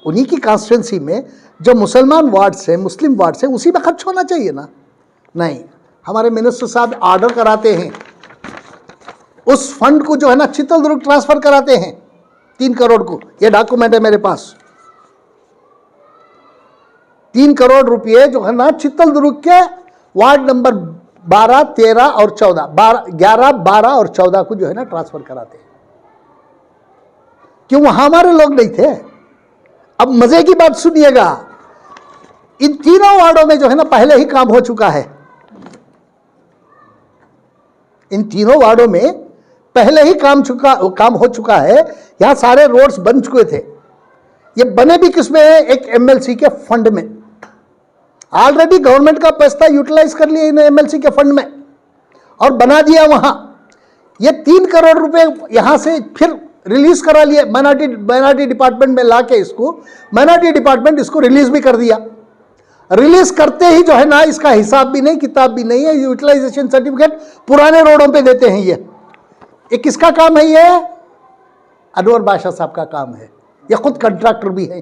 उन्हीं की कॉन्स्टिट्यूंसी में जो मुसलमान वार्ड्स है, मुस्लिम वार्ड्स है, उसी में खर्च होना चाहिए ना। नहीं, हमारे मिनिस्टर साहब ऑर्डर कराते हैं, उस फंड को जो है ना चित्रदुर्ग ट्रांसफर कराते हैं 3 करोड़ को। ये डॉक्यूमेंट है मेरे पास। 3 करोड़ रुपये जो है ना चित्रदुर्ग के वार्ड नंबर 12, 13 और 14, 11, 12 और 14 को जो है ना ट्रांसफर कराते हैं। क्यों? वहां हमारे लोग नहीं थे। अब मजे की बात सुनिएगा, इन तीनों वार्डों में जो है ना पहले ही काम हो चुका है। इन तीनों वार्डों में पहले ही काम हो चुका है। यहां सारे रोड्स बन चुके थे। ये बने भी किसमें है? एक एमएलसी के फंड में। ऑलरेडी गवर्नमेंट का पैसा यूटिलाइज कर लिया इन एमएलसी के फंड में और बना दिया वहां। ये 3 करोड़ रुपए यहां से फिर रिलीज करा लिए माइनॉरिटी डिपार्टमेंट में लाके इसको, माइनॉरिटी डिपार्टमेंट इसको रिलीज भी कर दिया। रिलीज करते ही जो है ना इसका हिसाब भी नहीं, किताब भी नहीं है। यूटिलाइजेशन सर्टिफिकेट पुराने रोडों पे देते हैं। ये किसका काम है? ये अनवर बादशाह साहब का काम है। ये खुद कंट्रैक्टर भी है।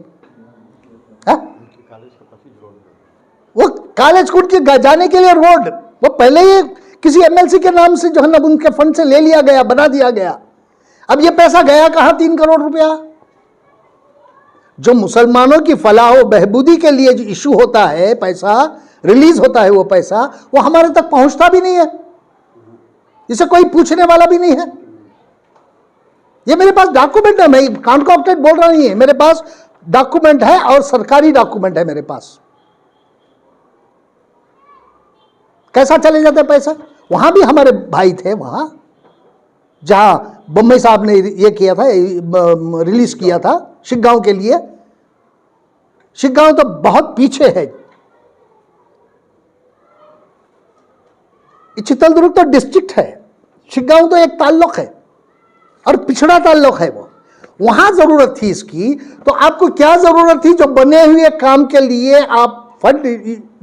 वो कॉलेज को उनके जाने के लिए रोड वो पहले ही किसी एमएलसी के नाम से जो है ना उनके फंड से ले लिया गया, बना दिया गया। अब ये पैसा गया कहां? 3 करोड़ रुपया। जो मुसलमानों की फलाह व बहबूदी के लिए जो इशू होता है, पैसा रिलीज होता है, वो पैसा वो हमारे तक पहुंचता भी नहीं है। इसे कोई पूछने वाला भी नहीं है। ये मेरे पास डॉक्यूमेंट है, मैं कॉन्कॉक्टेड बोल रहा नहीं है। मेरे पास डॉक्यूमेंट है और सरकारी डॉक्यूमेंट है मेरे पास। कैसा चले जाते पैसा? वहां भी हमारे भाई थे, वहां जहां बम्बई साहब ने ये किया था, रिलीज किया था शिग्गांव के लिए। शिग्गांव तो बहुत पीछे है। चित्रदुर्ग तो डिस्ट्रिक्ट है, शिग्गांव तो एक ताल्लुक है और पिछड़ा ताल्लुक है। वो वहां जरूरत थी इसकी, तो आपको क्या जरूरत थी? जो बने हुए काम के लिए आप फंड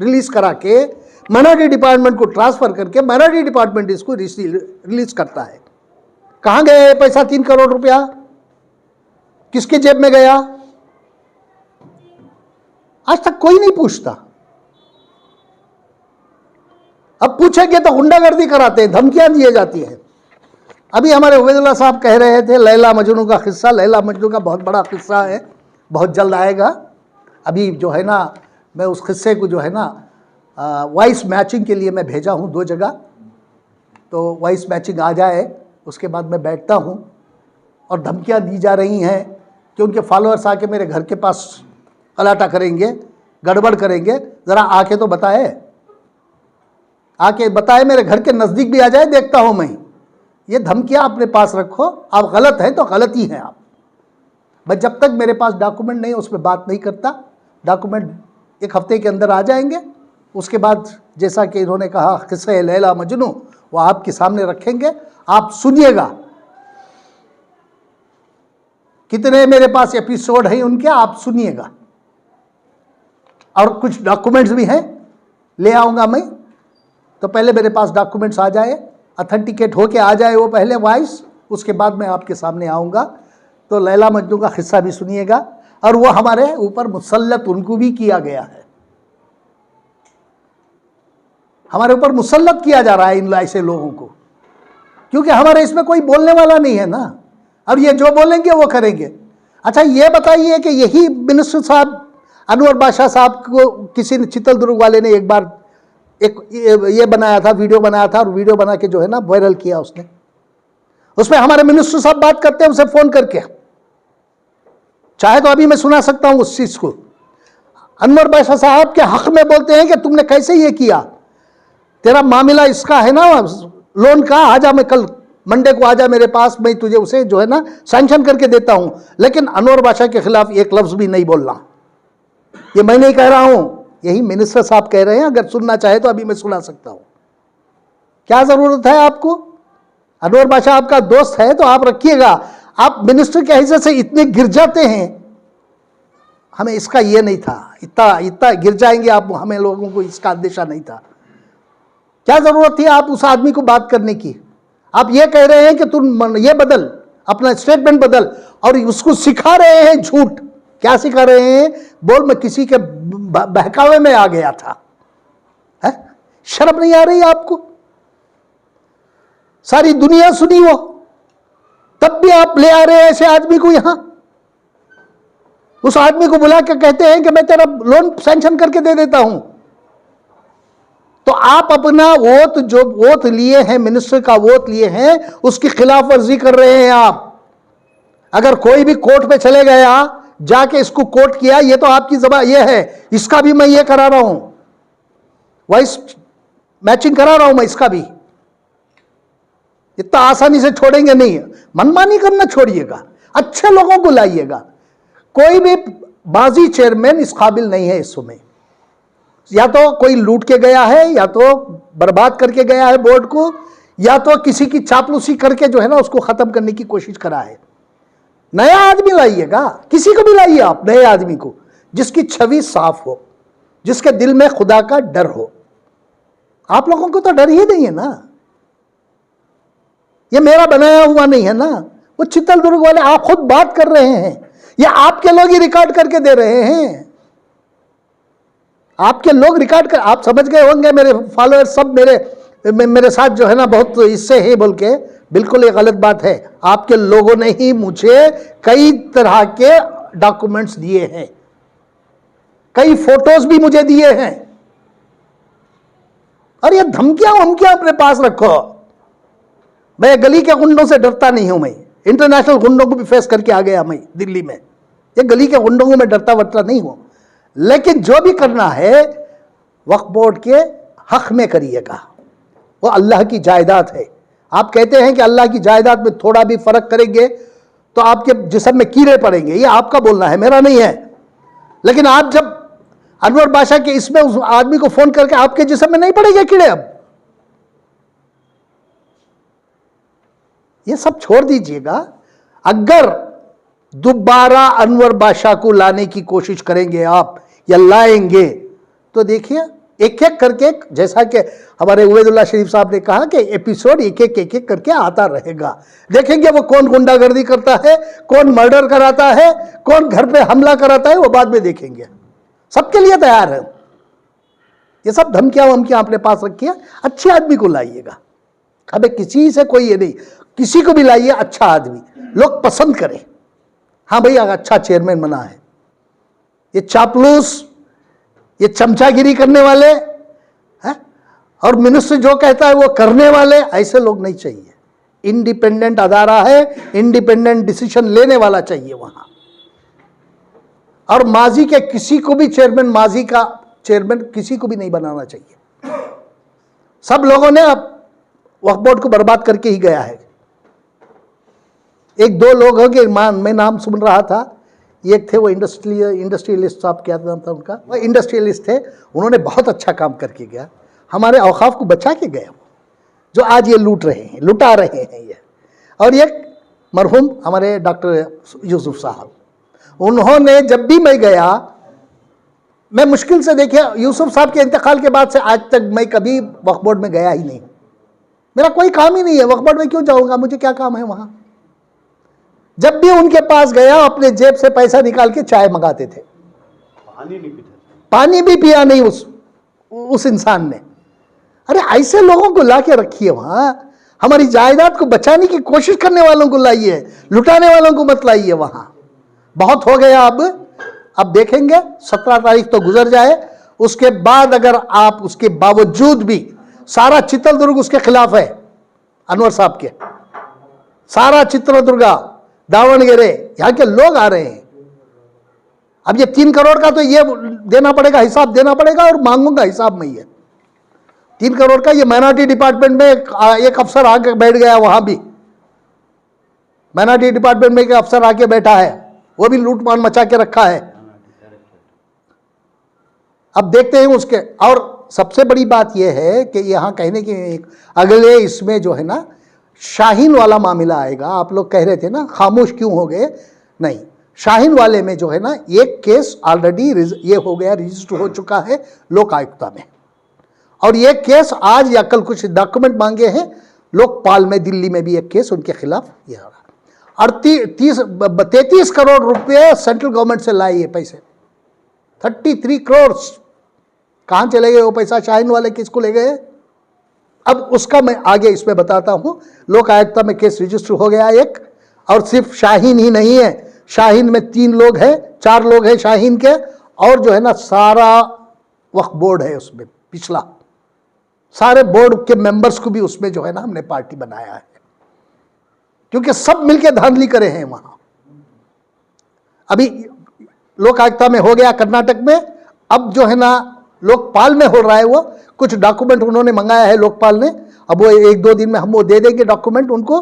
रिलीज करा के माइनॉरिटी डिपार्टमेंट को ट्रांसफर करके माइनॉरिटी डिपार्टमेंट इसको रिलीज करता है। कहां गया ये पैसा? 3 करोड़ रुपया किसके जेब में गया? आज तक कोई नहीं पूछता। अब पूछेंगे तो गुंडागर्दी कराते हैं, धमकियां दी जाती हैं। अभी हमारे उबैदुल्लाह साहब कह रहे थे लैला मजनू का किस्सा, लैला मजनू का बहुत बड़ा किस्सा है, बहुत जल्द आएगा। अभी जो है ना, मैं उस किस्से को जो है ना वॉइस मैचिंग के लिए मैं भेजा हूँ 2 जगह, तो वॉइस मैचिंग आ जाए उसके बाद मैं बैठता हूँ। और धमकियाँ दी जा रही हैं कि उनके फॉलोअर्स आके मेरे घर के पास कलाटा करेंगे, गड़बड़ करेंगे। ज़रा आके तो बताए, आके बताए, मेरे घर के नज़दीक भी आ जाए, देखता हूँ मैं। ये धमकियाँ अपने पास रखो, आप गलत हैं तो गलत ही हैं आप। मैं जब तक मेरे पास डॉक्यूमेंट नहीं उस पर बात नहीं करता। डॉक्यूमेंट 1 हफ्ते के अंदर आ जाएंगे, उसके बाद जैसा कि इन्होंने कहा किस्सा लैला मजनू, वो आपके सामने रखेंगे, आप सुनिएगा। कितने मेरे पास एपिसोड हैं उनके, आप सुनिएगा। और कुछ डॉक्यूमेंट्स भी हैं, ले आऊँगा मैं। तो पहले मेरे पास डॉक्यूमेंट्स आ जाए, अथेंटिकेट होके आ जाए वो पहले वॉइस, उसके बाद मैं आपके सामने आऊँगा। तो लैला मजनू का किस्सा भी सुनिएगा। और वो हमारे ऊपर मुसल्लत उनको भी किया गया है, हमारे ऊपर मुसल्लत किया जा रहा है इन ऐसे लोगों को, क्योंकि हमारे इसमें कोई बोलने वाला नहीं है ना। और ये जो बोलेंगे वो करेंगे। अच्छा ये बताइए कि यही मिनिस्टर साहब अनवर बादशाह साहब को किसी ने, चितलदुर्ग वाले ने एक बार एक ये बनाया था, वीडियो बनाया था, और वीडियो बना के जो है ना वायरल किया उसने। उसमें हमारे मिनिस्टर साहब बात करते हैं उसे फ़ोन करके, चाहे तो अभी मैं सुना सकता हूँ उस चीज़ को। अनवर बादशाह साहब के हक में बोलते हैं कि तुमने कैसे ये किया, तेरा मामला इसका है ना लोन का, आजा, मैं कल मंडे को आजा मेरे पास, मैं तुझे उसे जो है ना सैंक्शन करके देता हूँ। लेकिन अनवर बादशाह के खिलाफ एक लफ्ज़ भी नहीं बोलना। ये मैं नहीं कह रहा हूँ, यही मिनिस्टर साहब कह रहे हैं। अगर सुनना चाहे तो अभी मैं सुना सकता हूँ। क्या ज़रूरत है आपको? अनवर बादशाह आपका दोस्त है तो आप रखिएगा। आप मिनिस्टर के हैसियत से इतने गिर जाते हैं, हमें इसका ये नहीं था, इतना गिर जाएंगे आप, हमें लोगों को इसका अंदेशा नहीं था। क्या ज़रूरत थी आप उस आदमी को बात करने की? आप ये कह रहे हैं कि तुम ये बदल, अपना स्टेटमेंट बदल, और उसको सिखा रहे हैं झूठ। क्या सिखा रहे हैं? बोल मैं किसी के बहकावे में आ गया था। है? शर्म नहीं आ रही आपको? सारी दुनिया सुनी वो, तब भी आप ले आ रहे हैं ऐसे आदमी को यहां। उस आदमी को बुला के कहते हैं कि मैं तेरा लोन सैंक्शन करके दे देता हूं। तो आप अपना वोट, जो वोट लिए हैं, मिनिस्टर का वोट लिए हैं, उसकी खिलाफ वर्जी कर रहे हैं आप। अगर कोई भी कोर्ट पे चले गया, जाके इसको कोर्ट किया, ये तो आपकी जबान ये है, इसका भी मैं ये करा रहा हूं, वॉइस मैचिंग करा रहा हूं मैं, इसका भी। इतना आसानी से छोड़ेंगे नहीं, मनमानी करना छोड़िएगा, अच्छे लोगों को लाइएगा। कोई भी बाजी चेयरमैन इस काबिल नहीं है इस समय। या तो कोई लूट के गया है, या तो बर्बाद करके गया है बोर्ड को, या तो किसी की चापलूसी करके जो है ना उसको खत्म करने की कोशिश करा है। नया आदमी लाइएगा, किसी को भी लाइए आप, नए आदमी को, जिसकी छवि साफ हो, जिसके दिल में खुदा का डर हो। आप लोगों को तो डर ही नहीं है ना, ये मेरा बनाया हुआ नहीं है ना। वो चितलदुर्ग वाले आप खुद बात कर रहे हैं, ये आपके लोग ही रिकॉर्ड करके दे रहे हैं। आपके लोग रिकॉर्ड कर, आप समझ गए होंगे, मेरे फॉलोअर्स सब मेरे साथ जो है ना बहुत इससे है बोल के, बिल्कुल ये गलत बात है। आपके लोगों ने ही मुझे कई तरह के डॉक्यूमेंट्स दिए हैं, कई फोटोज भी मुझे दिए हैं। और ये धमकियां उमकियां अपने पास रखो। मैं गली के गुंडों से डरता नहीं हूं, मैं इंटरनेशनल गुंडों को भी फेस करके आ गया मैं दिल्ली में। ये गली के गुंडों को मैं डरता वरता नहीं हूं। लेकिन जो भी करना है वक्फ बोर्ड के हक में करिएगा। वो अल्लाह की जायदाद है। आप कहते हैं कि अल्लाह की जायदाद में थोड़ा भी फर्क करेंगे तो आपके जिस्म में कीड़े पड़ेंगे, ये आपका बोलना है, मेरा नहीं है। लेकिन आप जब अनवर बादशाह के इसमें उस आदमी को फोन करके, आपके जिस्म में नहीं पड़ेंगे कीड़े? अब ये सब छोड़ दीजिएगा। अगर दोबारा अनवर बादशाह को लाने की कोशिश करेंगे आप या लाएंगे तो देखिए एक एक करके, जैसा कि हमारे उबैदुल्लाह शरीफ साहब ने कहा कि एपिसोड एक एक करके आता रहेगा। देखेंगे वो कौन गुंडागर्दी करता है, कौन मर्डर कराता है, कौन घर पे हमला कराता है, वो बाद में देखेंगे। सबके लिए तैयार है। ये सब धमकियां वमकियां अपने पास रखी है, अच्छे आदमी को लाइएगा। हमें किसी से कोई ये नहीं, किसी को भी लाइए अच्छा आदमी, लोग पसंद करें, हाँ भाई अच्छा चेयरमैन बना है। ये चापलूस, ये चमचागिरी करने वाले हैं और मिनिस्टर जो कहता है वो करने वाले, ऐसे लोग नहीं चाहिए। इंडिपेंडेंट अदारा है, इंडिपेंडेंट डिसीजन लेने वाला चाहिए वहां। और माजी के किसी को भी चेयरमैन, माजी का चेयरमैन किसी को भी नहीं बनाना चाहिए। सब लोगों ने अब वक्फ बोर्ड को बर्बाद करके ही गया है। एक दो लोग के मैं नाम सुन रहा था, एक थे वो इंडस्ट्रियलिस्ट साहब, क्या नाम था उनका, वो इंडस्ट्रियलिस्ट थे, उन्होंने बहुत अच्छा काम करके गया, हमारे औकाफ को बचा के गए, जो आज ये लूट रहे हैं, लुटा रहे हैं ये। और एक मरहूम हमारे डॉक्टर यूसुफ साहब, उन्होंने, जब भी मैं गया, मैं मुश्किल से देखिए यूसुफ साहब के इंतकाल के बाद से आज तक मैं कभी वक्फ बोर्ड में गया ही नहीं। मेरा कोई काम ही नहीं है, वक्फ बोर्ड में क्यों जाऊंगा, मुझे क्या काम है वहां। जब भी उनके पास गया अपने जेब से पैसा निकाल के चाय मंगाते थे, पानी नहीं पीते, पानी भी पिया नहीं उस इंसान ने। अरे ऐसे लोगों को ला के रखिए वहां, हमारी जायदाद को बचाने की कोशिश करने वालों को लाइए, लुटाने वालों को मत लाइए वहां। बहुत हो गया अब देखेंगे 17 तारीख तो गुजर जाए, उसके बाद अगर आप उसके बावजूद भी, सारा चित्रदुर्ग उसके खिलाफ है, अनवर साहब के, सारा चित्रदुर्गा, दावणगेरे, यहां के लोग आ रहे हैं। अब ये 3 करोड़ का तो ये देना पड़ेगा, हिसाब देना पड़ेगा, और मांगूंगा हिसाब में ये 3 करोड़ का। ये माइनॉरिटी डिपार्टमेंट में एक अफसर आके बैठ गया, वहां भी माइनॉरिटी डिपार्टमेंट में एक अफसर आके बैठा है, वो भी लूटमार मचा के रखा है। अब देखते हैं उसके। और सबसे बड़ी बात यह है कि यहां कहने की अगले इसमें जो है ना, शाहीन वाला मामला आएगा। आप लोग कह रहे थे ना खामोश क्यों हो गए, नहीं, शाहीन वाले में जो है ना, एक केस ऑलरेडी ये हो गया, रजिस्टर हो चुका है लोक आयुक्ता में, और ये केस आज या कल कुछ डॉक्यूमेंट मांगे हैं लोकपाल में, दिल्ली में भी एक केस उनके खिलाफ ये हो रहा। और 33 करोड़ रुपए सेंट्रल गवर्नमेंट से लाए ये पैसे, 33 करोड़ कहां चले गए वो पैसा, शाहीन वाले किसको ले गए। अब उसका मैं आगे इसमें बताता हूं। लोक आयुक्ता में केस रजिस्टर हो गया एक, और सिर्फ शाहीन ही नहीं है, शाहीन में 3 लोग हैं, 4 लोग हैं शाहीन के, और जो है ना सारा वक्फ बोर्ड है उसमें, पिछला सारे बोर्ड के मेंबर्स को भी उसमें जो है ना हमने पार्टी बनाया है, क्योंकि सब मिलके धांधली करे हैं वहां। अभी लोक आयुक्ता में हो गया कर्नाटक में, अब जो है ना लोकपाल में हो रहा है, वो कुछ डॉक्यूमेंट उन्होंने मंगाया है लोकपाल ने, अब वो 1-2 दिन में हम वो दे देंगे डॉक्यूमेंट उनको।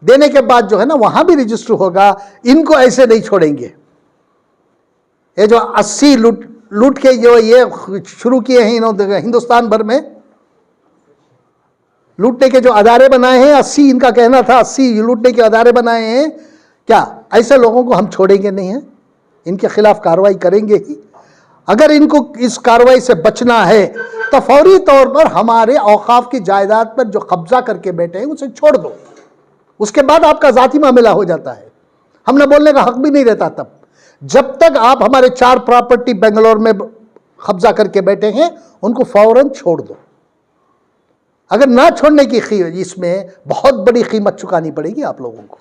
देने के बाद जो है ना वहां भी रजिस्टर होगा। इनको ऐसे नहीं छोड़ेंगे। ये जो 80 लूट के जो ये शुरू किए हैं इन्होंने हिंदुस्तान भर में, लूटने के जो अदारे बनाए हैं, 80 इनका कहना था, 80 लूटने के अदारे बनाए हैं। क्या ऐसे लोगों को हम छोड़ेंगे नहीं है, इनके खिलाफ कार्रवाई करेंगे ही। अगर इनको इस कार्रवाई से बचना है तो फौरी तौर पर हमारे औकाफ की जायदाद पर जो कब्जा करके बैठे हैं उसे छोड़ दो। उसके बाद आपका जाती मामला हो जाता है, हमने बोलने का हक भी नहीं रहता तब। जब तक आप हमारे 4 प्रॉपर्टी बेंगलोर में कब्जा करके बैठे हैं, उनको फौरन छोड़ दो। अगर ना छोड़ने की इसमें बहुत बड़ी कीमत चुकानी पड़ेगी आप लोगों को।